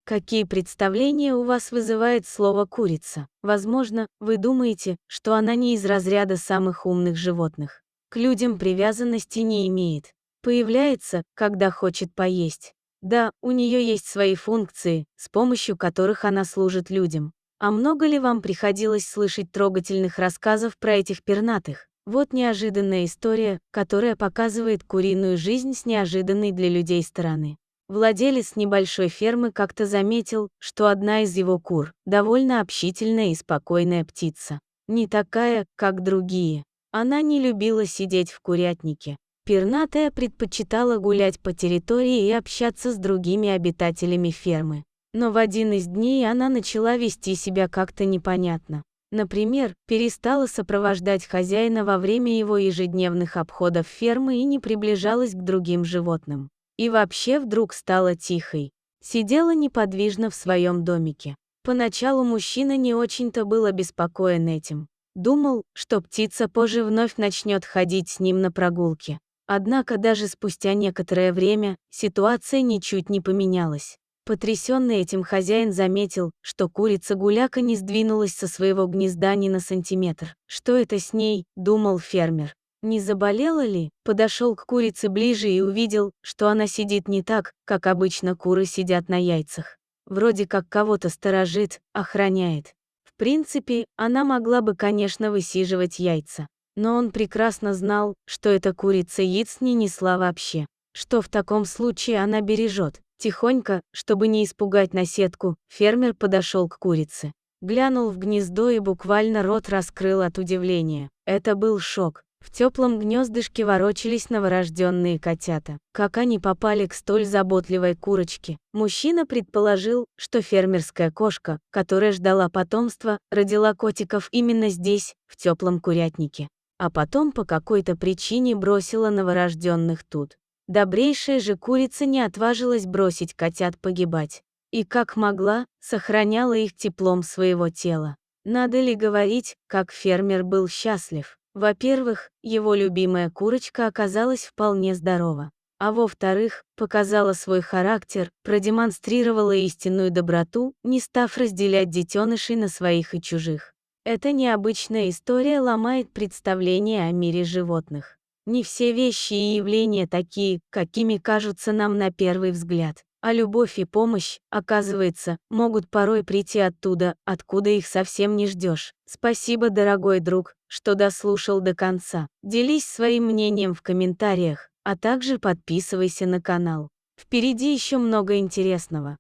Какие представления у вас вызывает слово «курица»? Возможно, вы думаете, что она не из разряда самых умных животных. К людям привязанности не имеет. Появляется, когда хочет поесть. Да, у нее есть свои функции, с помощью которых она служит людям. А много ли вам приходилось слышать трогательных рассказов про этих пернатых? Вот неожиданная история, которая показывает куриную жизнь с неожиданной для людей стороны. Владелец небольшой фермы как-то заметил, что одна из его кур – довольно общительная и спокойная птица. Не такая, как другие. Она не любила сидеть в курятнике. Пернатая предпочитала гулять по территории и общаться с другими обитателями фермы. Но в один из дней она начала вести себя как-то непонятно. Например, перестала сопровождать хозяина во время его ежедневных обходов фермы и не приближалась к другим животным. И вообще вдруг стала тихой. Сидела неподвижно в своем домике. Поначалу мужчина не очень-то был обеспокоен этим. Думал, что птица позже вновь начнет ходить с ним на прогулки. Однако даже спустя некоторое время ситуация ничуть не поменялась. Потрясенный этим хозяин заметил, что курица-гуляка не сдвинулась со своего гнезда ни на сантиметр. Что это с ней, думал фермер. Не заболела ли? Подошел к курице ближе и увидел, что она сидит не так, как обычно куры сидят на яйцах. Вроде как кого-то сторожит, охраняет. В принципе, она могла бы, конечно, высиживать яйца. Но он прекрасно знал, что эта курица яиц не несла вообще. Что в таком случае она бережет? Тихонько, чтобы не испугать наседку, фермер подошел к курице. Глянул в гнездо и буквально рот раскрыл от удивления. Это был шок. В теплом гнездышке ворочались новорожденные котята. Как они попали к столь заботливой курочке? Мужчина предположил, что фермерская кошка, которая ждала потомства, родила котиков именно здесь, в теплом курятнике. А потом по какой-то причине бросила новорожденных тут. Добрейшая же курица не отважилась бросить котят погибать. И как могла, сохраняла их теплом своего тела. Надо ли говорить, как фермер был счастлив? Во-первых, его любимая курочка оказалась вполне здорова. А во-вторых, показала свой характер, продемонстрировала истинную доброту, не став разделять детенышей на своих и чужих. Эта необычная история ломает представление о мире животных. Не все вещи и явления такие, какими кажутся нам на первый взгляд. А любовь и помощь, оказывается, могут порой прийти оттуда, откуда их совсем не ждешь. Спасибо, дорогой друг, что дослушал до конца. Делись своим мнением в комментариях, а также подписывайся на канал. Впереди еще много интересного.